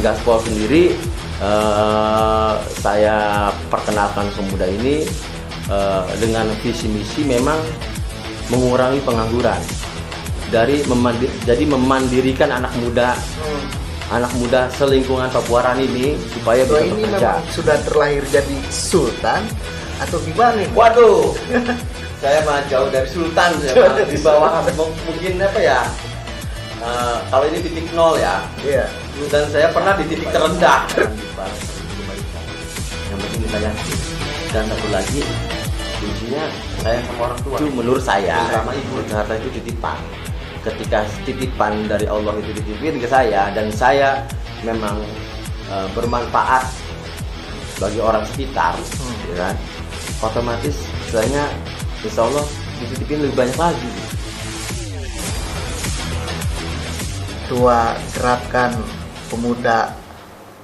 Gaspol sendiri saya perkenalkan pemuda ini dengan visi misi memang mengurangi pengangguran jadi memandirikan anak muda selingkungan Papuaran ini supaya bisa ini bekerja. memang sudah terlahir jadi sultan atau gimana nih? Waduh, saya mah jauh dari sultan, di bawah mungkin apa ya? Kalau ini titik nol ya. Iya. Dan saya pernah di titik terendah. Yang penting kita yakin. Dan satu lagi, kuncinya saya sama orang tua. Itu menurut saya, sama ibu harta itu titipan. Ketika titipan dari Allah itu dititipin ke saya dan saya memang bermanfaat bagi orang sekitar, ya kan? Otomatis istilahnya insya Allah dititipin lebih banyak lagi. Ketua Gerakan Pemuda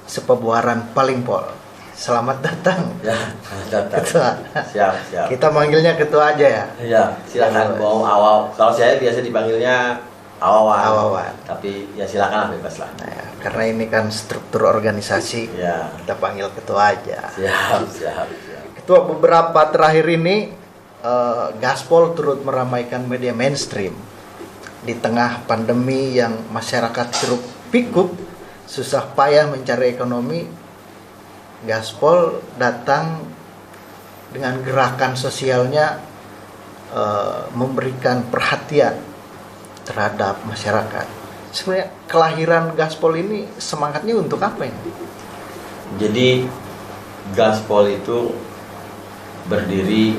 Sepabuaran Palingpol, selamat datang. Ya, datang. Ketua. Siap. Kita manggilnya ketua aja ya. Iya, silakan mau awal. Kalau saya biasa dipanggilnya awawan. Awawan. Tapi ya silakan lah, bebas lah. Nah, karena ini kan struktur organisasi, Ya. kita panggil ketua aja. Siap. Ketua, beberapa terakhir ini Gaspol turut meramaikan media mainstream di tengah pandemi yang masyarakat ceruk pikuk, susah payah mencari ekonomi. Gaspol datang dengan gerakan sosialnya, memberikan perhatian terhadap masyarakat. Sebenarnya kelahiran Gaspol ini semangatnya untuk apa ini? Jadi Gaspol itu berdiri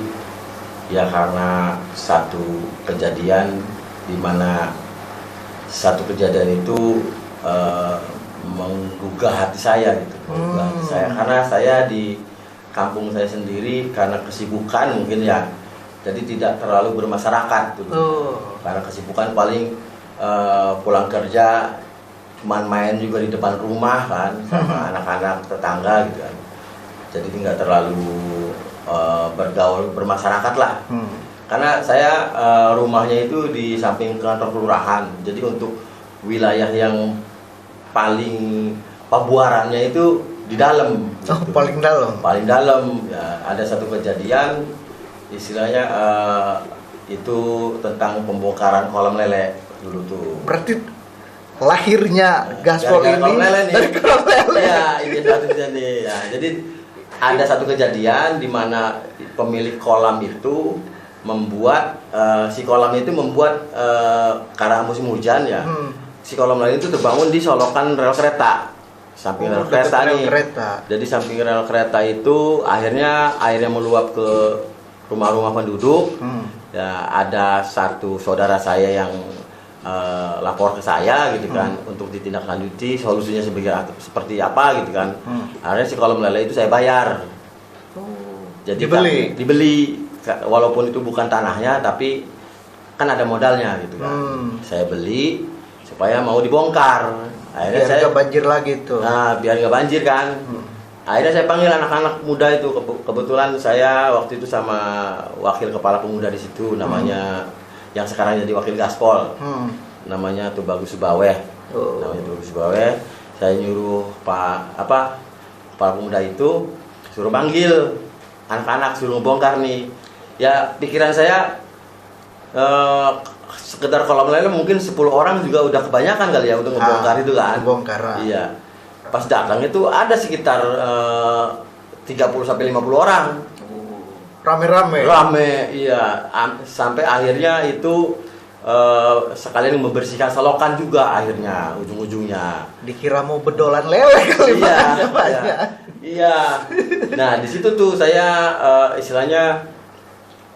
ya karena satu kejadian di mana satu kejadian itu menggugah hati saya gitu. Menggugah hati saya karena saya di kampung saya sendiri karena kesibukan mungkin ya. Jadi tidak terlalu bermasyarakat gitu. Karena kesibukan paling pulang kerja cuman main juga di depan rumah kan sama anak-anak tetangga gitu kan. Jadi tidak terlalu bergaul bermasyarakat lah. Karena saya rumahnya itu di samping kantor kelurahan. Jadi untuk wilayah yang paling Pabuarannya itu di dalam. Gitu. Paling dalam. Paling dalam. Ya, ada satu kejadian istilahnya itu tentang pembongkaran kolam lele dulu tuh. Berarti lahirnya Gaspol ini dari kolam lele. Ya, ini satu kejadian. Ya, jadi ada satu kejadian di mana pemilik kolam itu membuat si kolam itu membuat karena musim hujan ya. Si kolam lain itu terbangun di solokan rel kereta. Samping rel kereta nih. Jadi samping rel kereta itu akhirnya airnya meluap ke rumah-rumah penduduk. Ya, ada satu saudara saya yang lapor ke saya gitu kan untuk ditindaklanjuti solusinya seperti apa gitu kan. Akhirnya si kolam lele itu saya bayar. Jadi dibeli walaupun itu bukan tanahnya tapi kan ada modalnya gitu kan. Saya beli supaya mau dibongkar. Akhirnya biar nggak banjir lagi tuh. Nah, biar nggak banjir kan. Akhirnya saya panggil anak-anak muda itu. Kebetulan saya waktu itu sama wakil kepala pemuda di situ namanya yang sekarang jadi wakil Gaspol. Namanya Tubagus Subaweh. Namanya Tubagus Subaweh. Saya nyuruh kepala pemuda itu suruh panggil anak-anak, suruh ngebongkar nih. Ya pikiran saya sekedar kolam lele mungkin 10 orang juga udah kebanyakan kali ya untuk ngebongkar itu kan. Ngebongkar. Iya. Pas datang itu ada sekitar 30 sampai 50 orang. Rame-rame. Iya. Sampai akhirnya itu sekalian membersihkan selokan juga akhirnya ujung-ujungnya. Dikira mau bedolan lele kali. Iya. Nah, di situ tuh saya istilahnya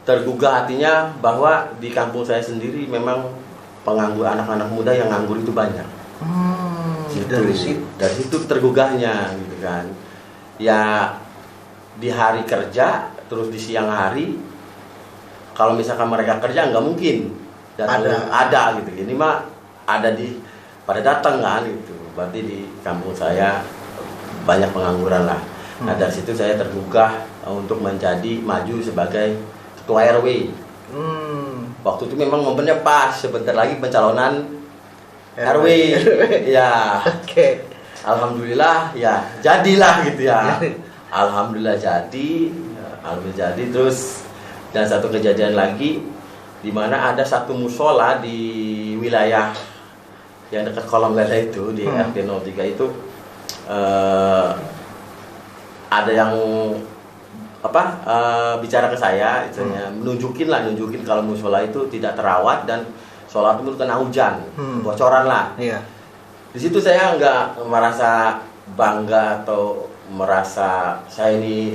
tergugah hatinya bahwa di kampung saya sendiri memang penganggur anak-anak muda yang nganggur itu banyak. Dari situ tergugahnya gitu kan. Ya di hari kerja terus di siang hari kalau misalkan mereka kerja nggak mungkin ada gitu. Ini mah ada pada datang kan gitu. Berarti di kampung saya banyak pengangguran lah. Nah dari situ saya tergugah untuk maju sebagai ketua RW. Waktu itu memang momennya pas, sebentar lagi pencalonan RW. Ya. Oke. alhamdulillah ya jadilah gitu ya. Alhamdulillah jadi, alhamdulillah jadi. Terus dan satu kejadian lagi di mana ada satu musola di wilayah yang dekat kolam lele itu di RT 03 itu ada yang bicara ke saya, nunjukin kalau musola itu tidak terawat dan sholat itu kena hujan, bocoran lah. Iya. Di situ saya nggak merasa bangga atau merasa saya ini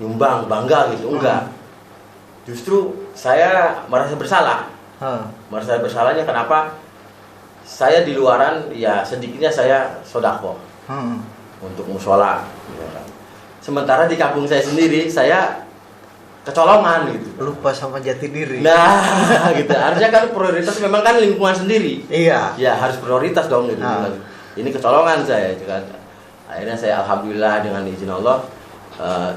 nyumbang bangga gitu, enggak. Justru saya merasa bersalah. Merasa bersalahnya kenapa? Saya di luaran ya sedikitnya saya sodako untuk musola. Ya kan. Sementara di kampung saya sendiri saya kecolongan gitu. Lupa sama jati diri. Nah, gitu. Harusnya kan prioritas memang kan lingkungan sendiri. Iya. Ya harus prioritas dong gitu. Ini kecolongan saya gitu kan. Akhirnya saya alhamdulillah dengan izin Allah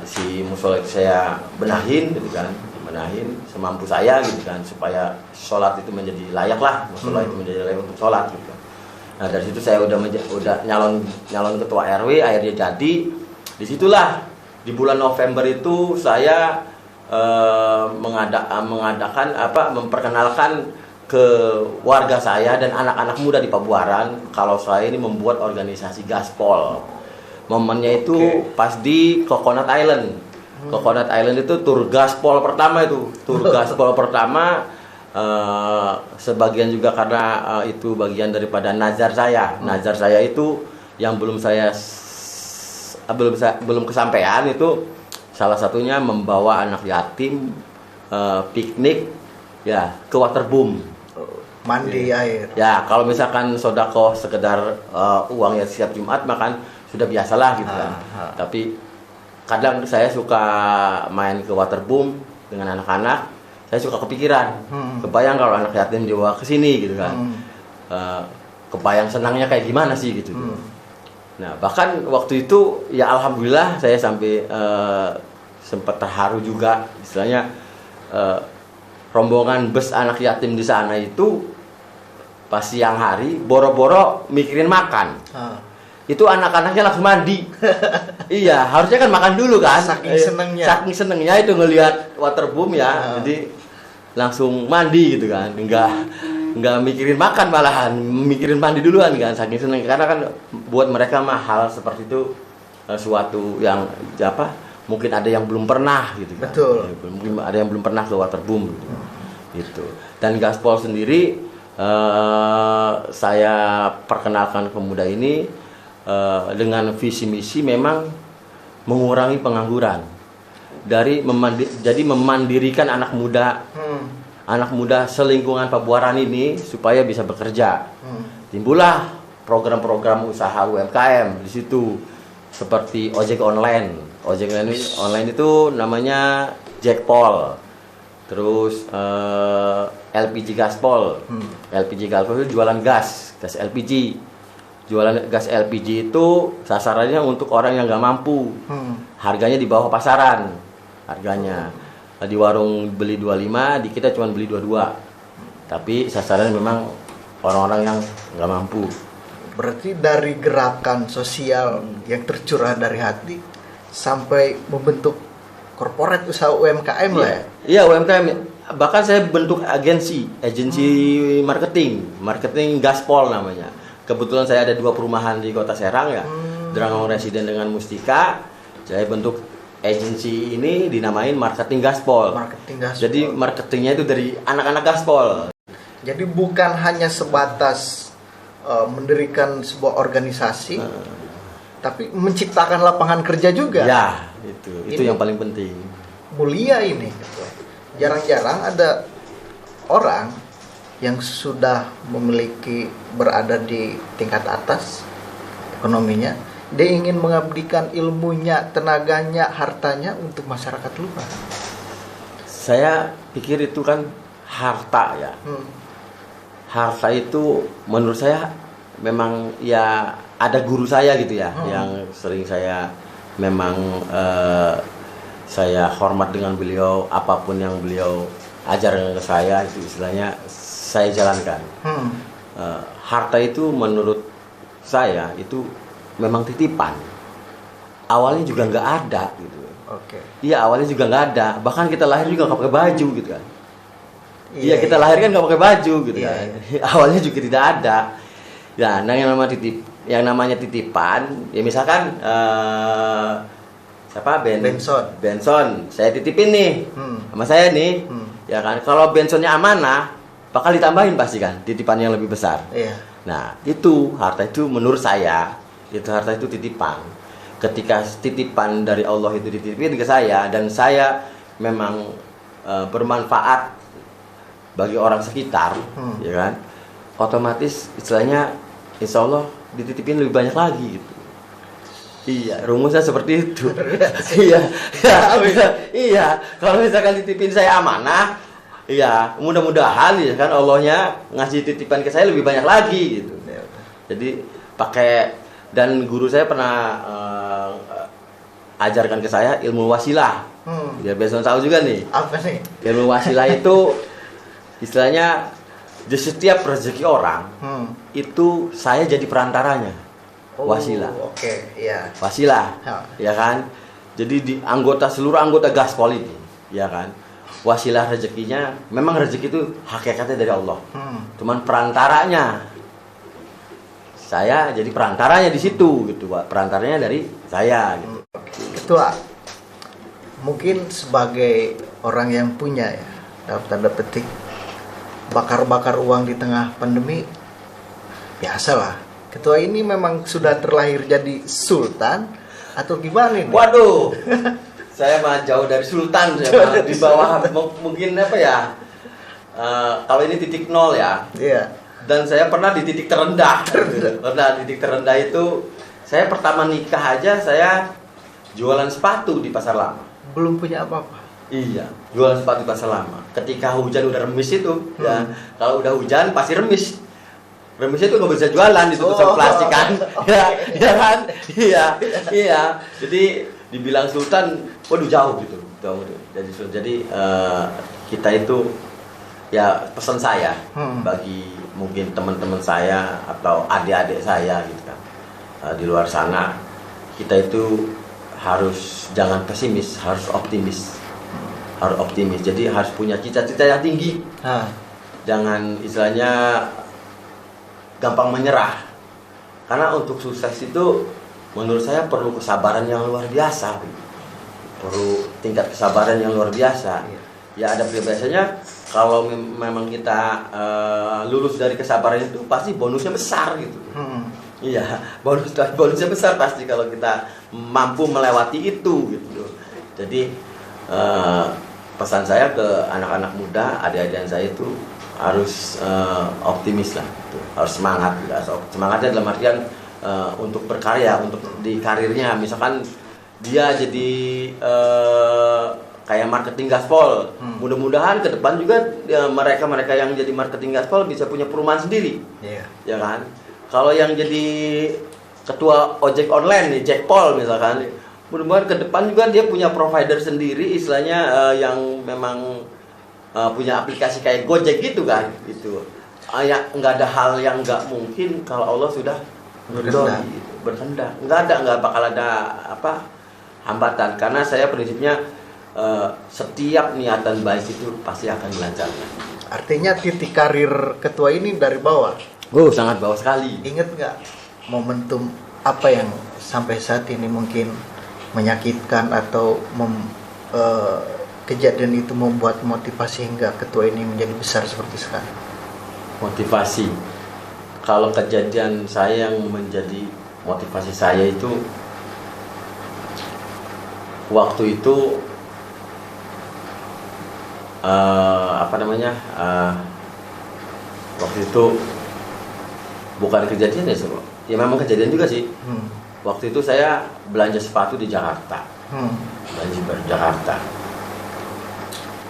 si musola itu saya benahin gitu kan. Benahin semampu saya gitu kan supaya sholat itu menjadi layak lah. Musola itu menjadi layak untuk sholat gitu. Nah, dari situ saya udah nyalon ketua RW, akhirnya jadi. Disitulah di bulan November itu saya memperkenalkan ke warga saya dan anak-anak muda di Pabuaran kalau saya ini membuat organisasi gaspol. Momennya itu pas di Coconut Island. Coconut Island itu tur gaspol pertama itu. Tur gaspol pertama sebagian juga karena itu bagian daripada nazar saya. Nazar saya itu yang belum kesampaian itu salah satunya membawa anak yatim piknik ya ke waterboom, mandi air. Ya kalau misalkan sodako sekedar uang ya siap Jumat makan sudah biasalah gitu kan. Tapi kadang saya suka main ke waterboom dengan anak-anak, saya suka kepikiran, kebayang kalau anak yatim dibawa ke sini gitu kan. Kebayang senangnya kayak gimana sih gitu. Nah bahkan waktu itu ya alhamdulillah saya sampai sempat terharu juga, istilahnya rombongan bus anak yatim di sana itu pas siang hari boro-boro mikirin makan. Itu anak-anaknya langsung mandi. Iya harusnya kan makan dulu kan. Saking senengnya itu ngelihat waterboom ya, jadi langsung mandi gitu kan, nggak mikirin makan, malahan mikirin mandi duluan kan, saking seneng. Karena kan buat mereka mah hal seperti itu suatu yang mungkin ada yang belum pernah gitu kan. Betul. Mungkin ada yang belum pernah ke waterboom gitu. Dan gaspol sendiri saya perkenalkan ke pemuda ini dengan visi misi memang mengurangi pengangguran dari memandirikan anak muda selingkungan Pabuaran ini supaya bisa bekerja. Timbullah program-program usaha UMKM di situ seperti ojek online. Ojek online itu namanya Jackpol. Terus LPG Gaspol. LPG Gaspol itu jualan gas LPG. Jualan gas LPG itu sasarannya untuk orang yang nggak mampu. Harganya di bawah pasaran. Harganya di warung beli 25, di kita cuma beli 22. Tapi sasaran memang orang-orang yang nggak mampu. Berarti dari gerakan sosial yang tercurah dari hati sampai membentuk korporat usaha UMKM lah ya? Iya UMKM. Bahkan saya bentuk agensi marketing Gaspol namanya. Kebetulan saya ada 2 perumahan di Kota Serang ya, Drangong Residen dengan Mustika. Saya bentuk agensi ini dinamain Marketing Gaspol. Jadi marketingnya itu dari anak-anak Gaspol. Jadi bukan hanya sebatas mendirikan sebuah organisasi, tapi menciptakan lapangan kerja juga. Ya, itu yang paling penting. Mulia ini. Jarang-jarang ada orang yang sudah berada di tingkat atas ekonominya, dia ingin mengabdikan ilmunya, tenaganya, hartanya untuk masyarakat luar. Saya pikir itu kan harta ya. Harta itu menurut saya memang ya ada guru saya gitu ya, yang sering saya memang saya hormat dengan beliau, apapun yang beliau ajarkan ke saya itu istilahnya saya jalankan. Harta itu menurut saya itu memang titipan. Awalnya juga nggak ada gitu. Oke. Iya, awalnya juga nggak ada. Bahkan kita lahir juga nggak pakai baju gitu kan. Iya, Iya, kita iya. lahir kan nggak pakai baju gitu Iya, kan. Awalnya juga tidak ada. Ya, nah yang namanya titipan, ya misalkan siapa Benson, saya titipin nih sama saya nih, ya kan. Kalau Bensonnya amanah, bakal ditambahin pasti kan, titipan yang lebih besar. Iya. Nah, itu harta itu menurut saya, itu harta itu titipan. Ketika titipan dari Allah itu dititipin ke saya dan saya memang bermanfaat bagi orang sekitar, ya kan, otomatis istilahnya insya Allah dititipin lebih banyak lagi gitu. Iya, rumusnya seperti itu. Iya, iya. Kalau misalkan titipin saya amanah, iya, mudah-mudahan ya kan Allahnya ngasih titipan ke saya lebih banyak lagi gitu. Jadi pakai, dan guru saya pernah ajarkan ke saya ilmu wasilah. Biar Benson tahu juga nih. Apa nih? Ilmu wasilah itu istilahnya di setiap rezeki orang itu saya jadi perantaranya. Wasilah. Oke, iya. Wasilah, ya kan? Jadi di seluruh anggota Gaspol ini, ya kan? Wasilah rezekinya, memang rezeki itu hakikatnya dari Allah. Cuman perantaranya, saya jadi perantaranya di situ gitu, Pak. Perantaranya dari saya gitu. Ketua, mungkin sebagai orang yang punya ya, dalam tanda petik, bakar-bakar uang di tengah pandemi, biasalah. Ketua ini memang sudah terlahir jadi sultan atau gimana nih? Waduh, saya mah jauh dari sultan, saya mah di bawah mungkin apa ya? Kalau ini titik nol ya. Iya. Dan saya pernah di titik terendah. Pernah di titik terendah itu, saya pertama nikah aja saya jualan sepatu di pasar lama. Belum punya apa-apa. Iya, jualan sepatu di pasar lama. Ketika hujan udah remis itu, ya kalau udah hujan pasti remis. Remis itu nggak bisa jualan, ditutup sama plastik kan, ya kan, iya. Jadi dibilang sultan, waduh jauh gitu, jauh. Jadi kita itu ya pesan saya bagi mungkin teman-teman saya atau adik-adik saya gitu kan, di luar sana, kita itu harus jangan pesimis, harus optimis, Jadi harus punya cita-cita yang tinggi, jangan istilahnya gampang menyerah. Karena untuk sukses itu menurut saya perlu kesabaran yang luar biasa. Perlu tingkat kesabaran yang luar biasa. Ya ada biasanya kalau memang kita lulus dari kesabaran itu pasti bonusnya besar gitu. Iya, bonusnya besar pasti kalau kita mampu melewati itu gitu. Jadi pesan saya ke anak-anak muda, adik-adik saya itu harus optimis lah, gitu. Harus semangat. Semangatnya dalam artian untuk berkarya, untuk di karirnya. Misalkan dia jadi kayak marketing Gaspol, mudah-mudahan ke depan juga mereka yang jadi marketing Gaspol bisa punya perumahan sendiri, ya kan? Kalau yang jadi ketua ojek online nih, Jackpol misalkan, mudah-mudahan ke depan juga dia punya provider sendiri, istilahnya yang memang punya aplikasi kayak Gojek gitu kan, gitu. Ya nggak ada hal yang nggak mungkin kalau Allah sudah berkehendak. Nggak bakal ada hambatan. Karena saya prinsipnya setiap niatan baik itu pasti akan dilancarkan. Artinya titik karir ketua ini dari bawah. Sangat bawah sekali. Ingat nggak momentum apa yang sampai saat ini mungkin menyakitkan atau kejadian itu membuat motivasi hingga ketua ini menjadi besar seperti sekarang? Motivasi. Kalau kejadian saya yang menjadi motivasi saya itu waktu itu waktu itu bukan kejadian ya memang kejadian juga sih. Waktu itu saya belanja sepatu di Jakarta. Belanja di Jakarta.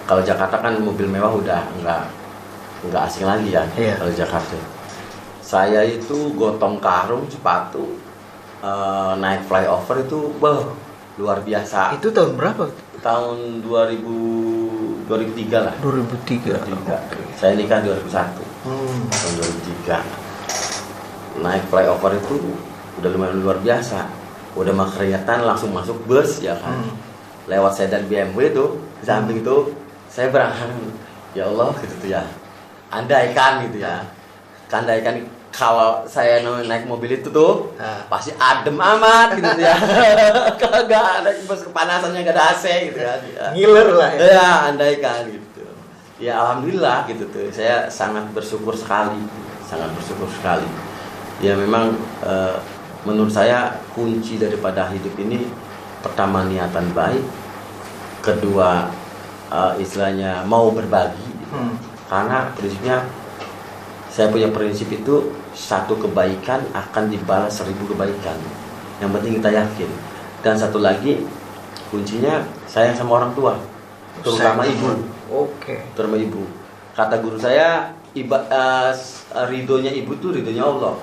Kalau Jakarta kan mobil mewah udah nggak asing lagi ya. Kalau Jakarta. Saya itu gotong karung sepatu naik flyover itu luar biasa. Itu tahun berapa? Tahun 2003 lah. 2003. Saya nikah 2001. Tahun 2003. Naik flyover itu udah lumayan luar biasa. Udah mah keringetan langsung masuk bus ya kan. Lewat sedan BMW itu, di samping itu saya berangkat, ya Allah gitu tuh ya. Andaikan gitu ya. Andaikan kalau saya naik mobil itu tuh pasti adem amat gitu tuh ya. Kagak ada bus kepanasannya, gak ada AC gitu kan. Ya. Ngiler lah ya. Ya, andaikan gitu. Ya alhamdulillah gitu tuh. Saya sangat bersyukur sekali. Sangat bersyukur sekali. Ya memang menurut saya kunci daripada hidup ini pertama niatan baik, kedua istilahnya mau berbagi. Karena prinsipnya saya punya prinsip itu satu kebaikan akan dibalas 1000 kebaikan. Yang penting kita yakin. Dan satu lagi kuncinya sayang sama orang tua, terutama ibu. Oke. Terutama ibu. Kata guru saya, ridhonya ibu tuh ridhonya Allah,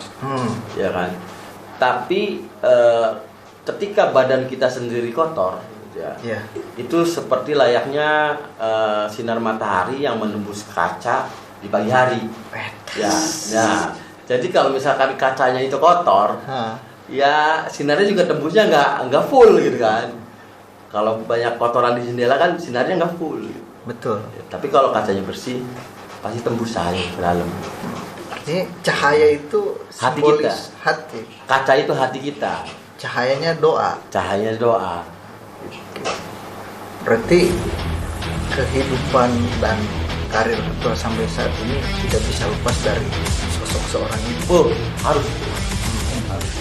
ya kan. Tapi ketika badan kita sendiri kotor, ya, itu seperti layaknya sinar matahari yang menembus kaca di pagi hari. Ya, nah, jadi kalau misalkan kacanya itu kotor, ya sinarnya juga tembusnya nggak full gitu kan. Kalau banyak kotoran di jendela kan sinarnya nggak full. Betul. Ya, tapi kalau kacanya bersih, pasti tembus cahaya ke dalam. Artinya cahaya itu Hati simbolis kita. hati. Kaca itu hati kita. Cahayanya doa. Cahayanya doa. Berarti kehidupan dan karir ketua sampai saat ini tidak bisa lepas dari sosok seorang ibu. Oh, harus. Harus.